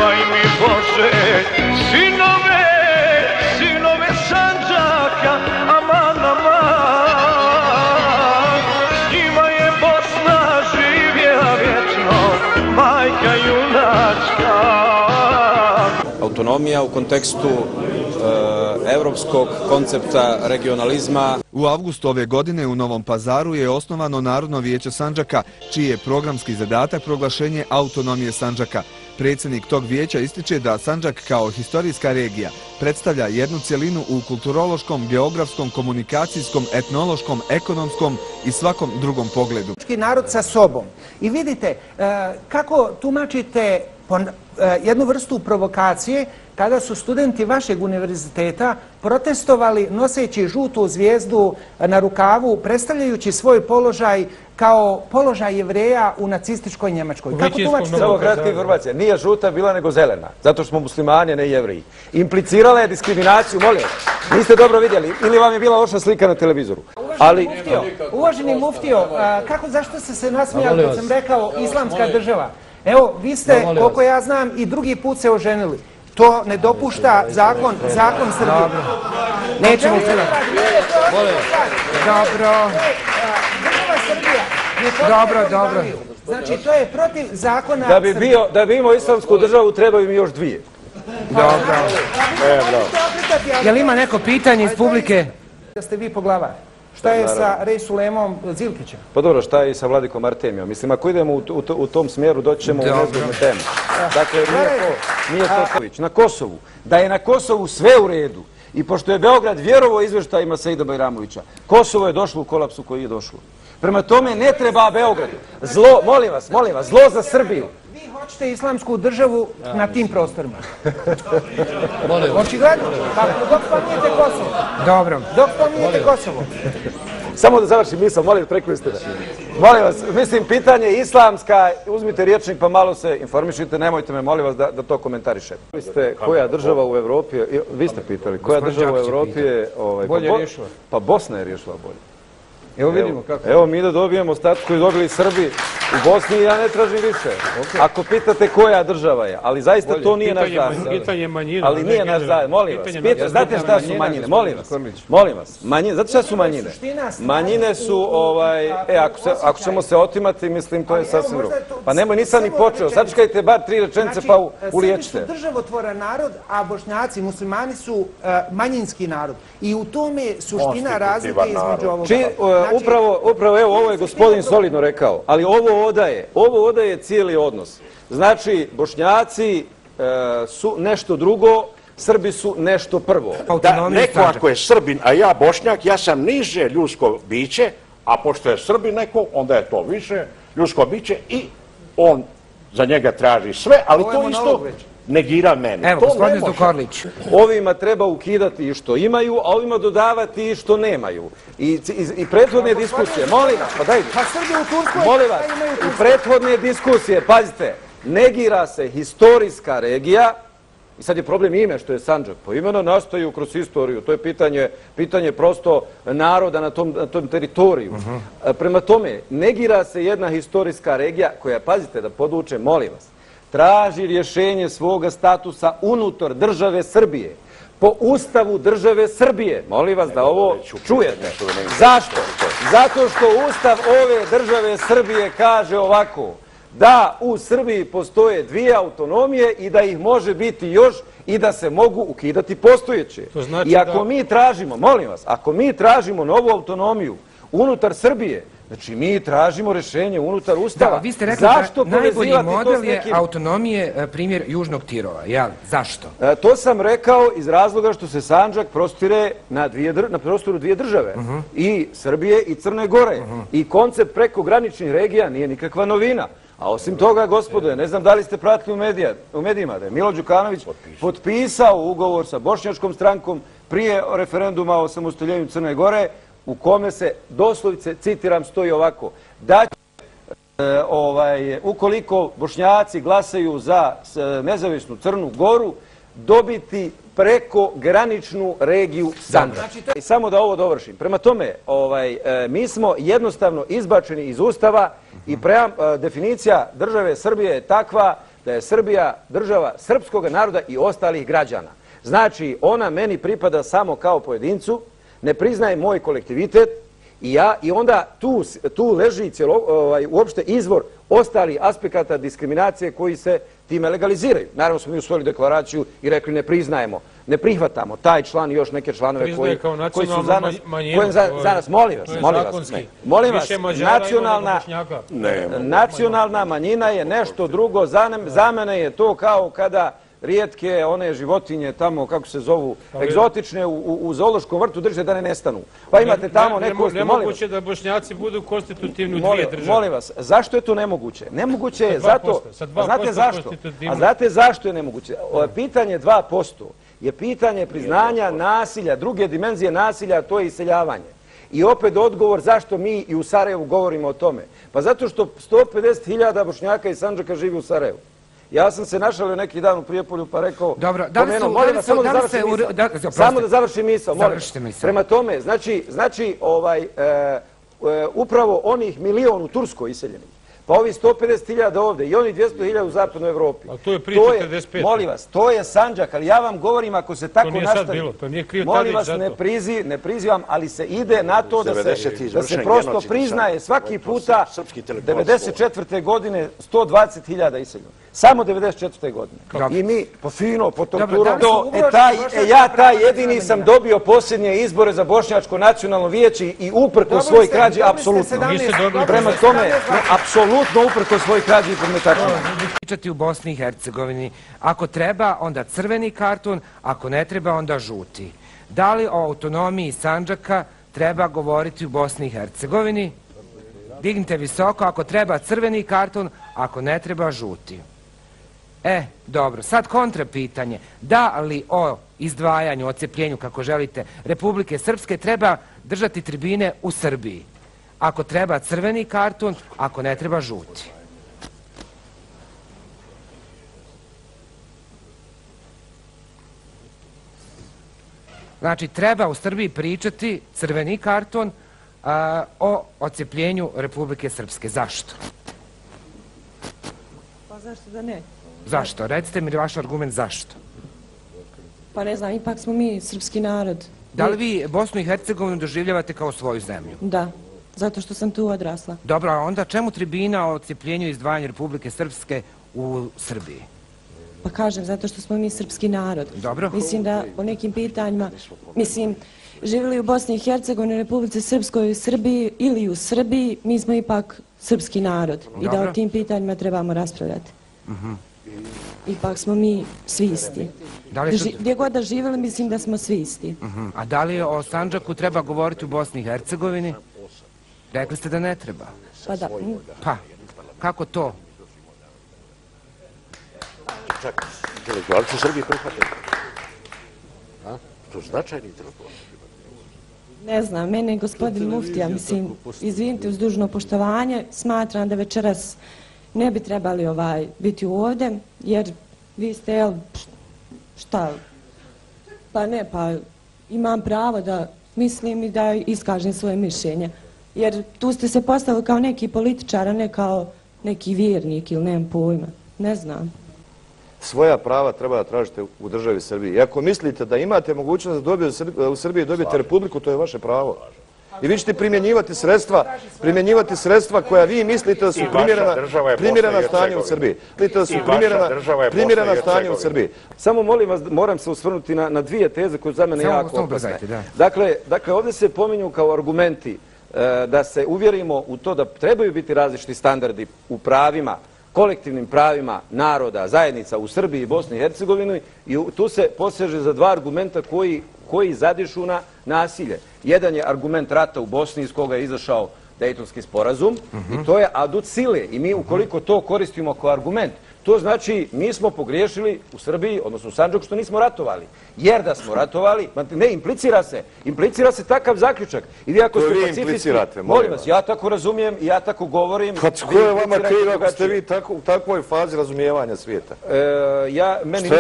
Daj mi Bože sinove, sinove Sandžaka, aman, aman. S njima je Bosna živjela vječno, majka junačka. Autonomija u kontekstu evropskog koncepta regionalizma. U avgustu ove godine u Novom Pazaru je osnovano Narodno vijeće Sandžaka, čiji je programski zadatak proglašenje autonomije Sandžaka. Predsjednik tog vijeća ističe da Sandžak kao historijska regija predstavlja jednu cjelinu u kulturološkom, geografskom, komunikacijskom, etnološkom, ekonomskom i svakom drugom pogledu. Narod sa sobom. I vidite kako tumačite jednu vrstu provokacije kada su studenti vašeg univerziteta protestovali noseći žutu zvijezdu na rukavu, predstavljajući svoj položaj kao položaj Jevreja u nacističkoj Njemačkoj. Kako tumačite? Samo kratka informacija. Nije žuta bila nego zelena. Zato što smo muslimani, a ne Jevreji. Implicirala je diskriminaciju, molim vas. Niste dobro vidjeli ili vam je bila loša slika na televizoru. Uvaženi muftio, zašto ste se nasmijali kad sam rekao islamska država? Evo, vi ste, koliko ja znam, i drugi put se oženili. To ne dopušta zakon Srbije. Nećemo se... Dobro. Država Srbija. Dobro. Znači, to je protiv zakona Srbije. Da bi imao islamsku državu, trebaju mi još dvije. Dobro. Je li ima neko pitanje iz publike? Da ste vi poglavar. Šta je sa Rejsulemom Zilkićem? Pa dobro, šta je i sa Vladikom Artemijom? Mislim, ako idemo u tom smjeru, doći ćemo u nezgodnu temu. Dakle, nije to na Kosovu. Da je na Kosovu sve u redu i pošto je Beograd vjerovao izvještajima Seida Bajramovića, Kosovo je došlo u kolapsu koji je došlo. Prema tome ne treba Beogradu. Zlo, molim vas, zlo za Srbiju. Vi hoćete islamsku državu na tim prostorima. Očigledno, dok spominjete Kosovo. Dobro. Dok spominjete Kosovo. Samo da završim misao, molim, prekristite me. Molim vas, mislim, pitanje islamska, uzmite riječnik pa malo se informišite, nemojte me, molim vas, da to komentarišete. Vi ste, koja država u Evropi, vi ste pitali, koja država u Evropi je... Bolje riješila? Pa Bosna je riješila bolje. Evo vidimo kako. Evo mi da dobijemo status koji dobili Srbi u Bosni, ja ne tražim više. Ako pitate koja država je, ali zaista to nije naš dan. Pitanje manjina. Ali nije naš dan, molim vas. Znate šta su manjine? Molim vas. Znate šta su manjine? Manjine su, ako ćemo se otimati, mislim, to je sasvim drugo. Pa nemoj, nisam ni počeo. Sačekajte bar 3 rečenice pa uliječite. Srbi su državotvoran narod, a Bošnjaci, muslimani su manjinski narod. I u tome je suština razlike između ovoga. Upravo, evo, ovo je gospodin solidno rekao, ali ovo odaje cijeli odnos. Znači, Bošnjaci su nešto drugo, Srbi su nešto prvo. Da, neko ako je Srbin, a ja Bošnjak, ja sam niže ljudsko biće, a pošto je Srbin neko, onda je to više ljudsko biće i on za njega traži sve, ali to isto negira mene. Evo, gospodin Zukorlić. Ovima treba ukidati i što imaju, a ovima dodavati i što nemaju. I prethodne diskusije, molim vas, pa dajte. Pa Srbi u Turskoj molim vas, i prethodne diskusije, pazite, negira se historijska regija, i sad je problem ime što je Sandžak. Po imeno nastaju kroz istoriju, to je pitanje prosto naroda na tom teritoriju. Prema tome, negira se jedna historijska regija koja, pazite da podvučem, molim vas, traži rješenje svoga statusa unutar države Srbije. Po Ustavu države Srbije. Molim vas da ovo čujete. Zašto? Zato što Ustav ove države Srbije kaže ovako, da u Srbiji postoje dvije autonomije i da ih može biti još i da se mogu ukidati postojeće. I ako mi tražimo, molim vas, ako mi tražimo novu autonomiju unutar Srbije, znači mi tražimo rješenje unutar Ustava. Da, vi ste rekli da najbolji model je autonomije primjer Južnog Tirola. Zašto? To sam rekao iz razloga što se Sandžak prostire na prostoru dvije države. I Srbije i Crne Gore. I koncept prekograničnih regija nije nikakva novina. A osim toga, gospodo, ne znam da li ste pratili u medijima da je Milo Đukanović potpisao ugovor sa bošnjačkom strankom prije referenduma o samostaljenju Crne Gore, u kome se doslovce, citiram, stoji ovako, da će, ukoliko Bošnjaci glasaju za nezavisnu Crnu Goru, dobiti preko graničnu regiju Sandžak. I samo da ovo dovršim. Prema tome, mi smo jednostavno izbačeni iz Ustava i definicija države Srbije je takva da je Srbija država srpskog naroda i ostalih građana. Znači, ona meni pripada samo kao pojedincu, ne priznaje moj kolektivitet i onda tu leži uopšte izvor ostalih aspekata diskriminacije koji se time legaliziraju. Naravno smo mi usvojili deklaraciju i rekli ne priznajemo, ne prihvatamo taj član i još neke članove koji su za nas, molim vas, nacionalna manjina je nešto drugo, za mene je to kao kada rijetke one životinje tamo, kako se zovu, egzotične u zoološkom vrtu drže da ne nestanu. Pa imate tamo neko... Nemoguće da Bošnjaci budu konstitutivni u dvije države. Molim vas, zašto je to nemoguće? Nemoguće je zato... Znate zašto? A znate zašto je nemoguće? Pitanje 2% je pitanje priznanja nasilja, druge dimenzije nasilja, a to je iseljavanje. I opet odgovor zašto mi i u Sarajevu govorimo o tome. Pa zato što 150.000 Bošnjaka iz Sandžaka živi u Sarajevu. Ja sam se našalio neki dan u Prijepolju pa rekao... Dobro, samo da završim misao. Prema tome, znači, upravo onih 1 milion u Turskoj iseljenih, pa ovi 150.000 ovde i oni 200.000 u zapadnoj Evropi. A to je prije 45. Molim vas, to je Sandžak, ali ja vam govorim ako se tako nastavi... To nije sad bilo, to nije kriv Tadić za to. Molim vas, ne prizivam, ali se ide na to da se prosto priznaje svaki puta 94. godine 120.000 iseljeno. Samo 94. godine. I mi po fino, po torturom, ja taj jedini sam dobio posljednje izbore za Bošnjačko nacionalno vijeće i uprko svoj krađi, apsolutno. Prema tome, apsolutno uprko svoj krađi i podmetačima. Pričati u Bosni i Hercegovini. Ako treba, onda crveni karton, ako ne treba, onda žuti. Da li o autonomiji Sandžaka treba govoriti u Bosni i Hercegovini? Dignite visoko, ako treba crveni karton, ako ne treba žuti. Dobro, sad kontra pitanje. Da li o izdvajanju, ocepljenju, kako želite, Republike Srpske treba držati tribine u Srbiji? Ako treba crveni karton, ako ne treba žuti. Znači, treba u Srbiji pričati crveni karton o ocepljenju Republike Srpske. Zašto? Pa zašto da ne? Zašto? Recite mi vaš argument zašto. Pa ne znam, ipak smo mi srpski narod. Da li vi Bosnu i Hercegovinu doživljavate kao svoju zemlju? Da, zato što sam tu odrasla. Dobro, a onda čemu tribina o odcepljenju i izdvajanju Republike Srpske u Srbiji? Pa kažem, zato što smo mi srpski narod. Dobro. Mislim da po nekim pitanjima, živjeli u Bosni i Hercegovini, Republike Srpskoj, u Srbiji ili u Srbiji, mi smo ipak srpski narod. I da o tim pitanjima trebamo raspravljati. Ipak smo mi svi isti. Gdje god da živjeli, mislim da smo svi isti. A da li o Sandžaku treba govoriti u Bosni i Hercegovini? Rekli ste da ne treba. Pa da. Pa, kako to? Čak, intelektualci Srbije prihvatili. To značajni intelektualci. Ne znam, mene gospodin Muftija, izvinite uz dužno poštovanje, smatram da večeras ne bi trebali biti ovdje, jer vi ste, šta, pa ne, pa imam pravo da mislim i da iskažem svoje mišljenje. Jer tu ste se postavili kao neki političar, a ne kao neki vjernik ili nemam pojma, ne znam. Svoja prava treba da tražite u državi Srbiji. I ako mislite da imate mogućnost da u Srbiji dobijete republiku, to je vaše pravo. I vi ćete primjenjivati sredstva koja vi mislite da su primjerena stanje u Srbiji. Mislite da su primjerena stanje u Srbiji. Samo molim vas, moram se osvrnuti na dvije teze koje za mene jako opasne. Dakle, ovdje se pominju kao argumenti da se uvjerimo u to da trebaju biti različiti standardi u pravima, kolektivnim pravima naroda, zajednica u Srbiji i Bosni i Hercegovini i tu se poseže za dva argumenta koji zadišu na nasilje. Jedan je argument rata u Bosni iz koga je izašao Dejtonski sporazum i to je adut sile i mi ukoliko to koristimo kao argument, to znači mi smo pogriješili u Srbiji, odnosno u Sandžaku što nismo ratovali. Jer da smo ratovali, ne, implicira se takav zaključak. I vi ako ste pacifisti, molim vas, ja tako razumijem i ja tako govorim. Pa tko je vama kriv ako ste vi u takvoj fazi razumijevanja svijeta? Meni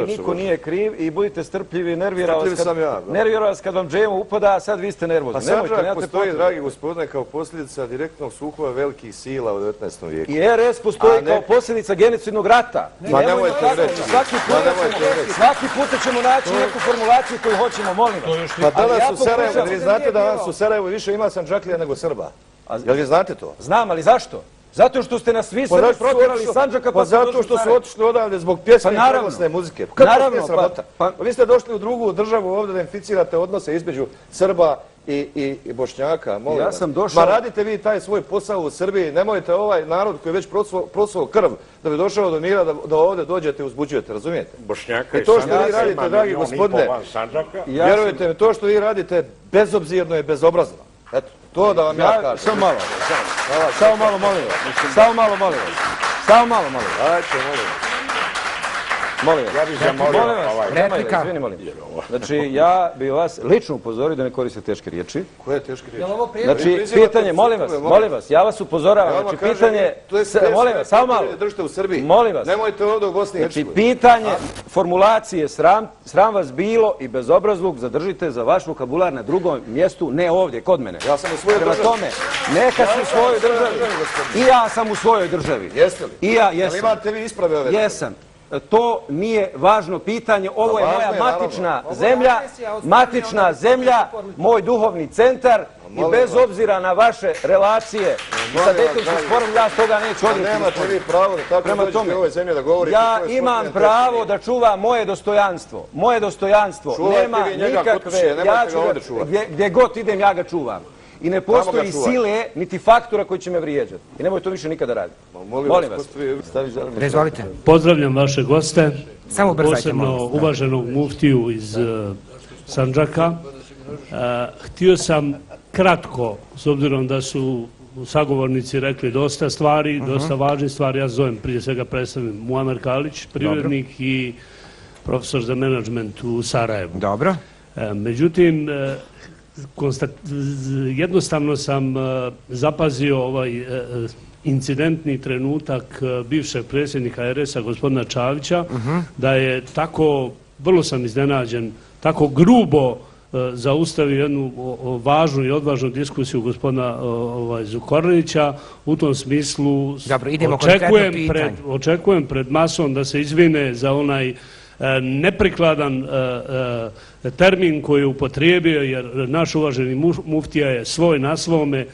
niko nije kriv i budite strpljivi, nervira vas kad vam džemo upada, a sad vi ste nervozni. Pa Sandžak postoji, dragi gospodine, kao posljedica direktnog sukoba velikih sila u 19. vijeku. I RS postoji kao posljedica genocidnog rata. Ma nemojte reći. Svaki puta ćemo naći neku formulaciju koju hoćemo, molim vas. Pa danas u Sarajevu, vi znate da danas u Sarajevu više ima Sandžaklija nego Srba. Jel vi znate to? Znam, ali zašto? Zato što ste nas svi Srbi protjerali iz Sandžaka pa zato što su otišli odavde zbog pjesme i pravoslavne muzike. Kako je sramota? Vi ste došli u drugu državu ovdje da inficirate odnose između Srba i Bošnjaka. Ja sam došao... Ma radite vi taj svoj posao u Srbiji, nemojte ovaj narod koji je već prosvao krv da bi došao do mira da ovdje dođete i uzbuđujete, razumijete? Bošnjaka i to što vi radite, dragi gospodine, vjerujte mi, to što vi radite bezobzirno i bezobrazno. Eto, to da vam ja kažem. Samo malo, molim vas. Samo malo, molim vas. Ajde, molim vas. Molim vas. Ja bih zamolio replika. Izvini, molim. Znači, ja bih vas lično upozorio da ne koriste teške riječi. Koje teške riječi? Znači, pitanje, molim vas, ja vas upozoravam. Znači, pitanje, molim vas, samo malo. Držite u Srbiji. Molim vas. Nemojte ovdje u Bosni i Znači, Hercegovini. pitanje formulacije sram vas bilo i bezobrazluk zadržite za vaš vokabular na drugom mjestu, ne ovdje, kod mene. Ja sam u svojoj državi. Prema tome, neka si u svojoj državi. I ja sam u svojoj državi. Jeste li? I ja jesam. Ali imate vi isprave ove? Jesam. To nije važno pitanje, ovo je moja matična zemlja, moj duhovni centar i bez obzira na vaše relacije sa Dejtonskim sporom, ja s toga neću odreći. Nemate vi pravo da tako dođete u ovoj zemlji da govorite. Ja imam pravo da čuvam moje dostojanstvo. Moje dostojanstvo nema nikakve, gdje god idem ja ga čuvam. I ne postoji sile, niti faktora koji će me vrijeđati. I nemoj to više nikada raditi. Molim vas. Izvolite. Pozdravljam vaše goste. Samo ubrzajte, posebno uvaženog muftiju iz Sandžaka. Htio sam kratko, s obzirom da su sagovornici rekli dosta stvari, dosta važnih stvari. Ja zovem prije svega predstavim Muamer Kalić, privrednik i profesor za menadžment u Sarajevu. Dobro. Međutim, jednostavno sam zapazio ovaj incidentni trenutak bivšeg predsjednika RS-a gospodina Čavića, da je tako, vrlo sam iznenađen, tako grubo zaustavio jednu važnu i odvažnu diskusiju gospodina Zukorlića. U tom smislu očekujem pred masom da se izvine za onaj neprikladan termin koji je upotrijebio, jer naš uvaženi muftija je svoj na svome,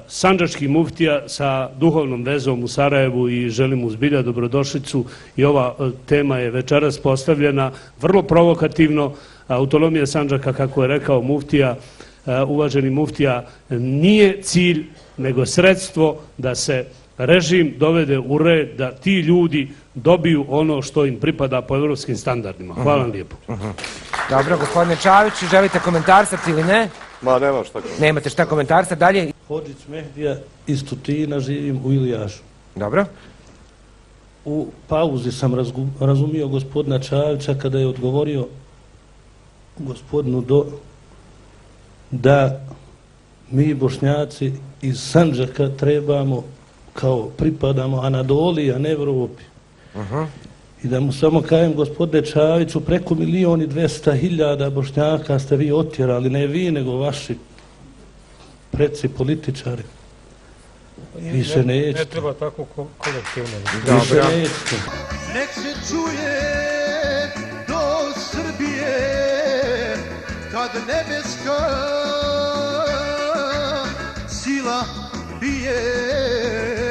sandžački muftija sa duhovnom vezom u Sarajevu i želim mu zbilja dobrodošlicu i ova tema je večeras postavljena vrlo provokativno. Autonomija Sandžaka, kako je rekao muftija, uvaženi muftija, nije cilj nego sredstvo da se režim dovede u red, da ti ljudi dobiju ono što im pripada po evropskim standardima. Hvala vam lijepo. Dobro, gospodine Čavić, želite komentarsati ili ne? Ma, nema šta komentarsati. Nemate šta komentarsati, dalje? Hodžić Mehdija iz Tutina, živim u Ilijašu. Dobro. U pauzi sam razumio gospodina Čavića kada je odgovorio gospodinu da mi Bošnjaci iz Sandžaka trebamo kao pripadamo Anadoliji, a ne Evropi. I da mu samo kažem, gospodine Čaviću, preko 1.200.000 Bošnjaka ste vi otjerali, ne vi, nego vaši preci političari. Više nećete. Ne treba tako kolektivno. Više nećete. Nek se čuje do Srbije kad nebeska sila bije.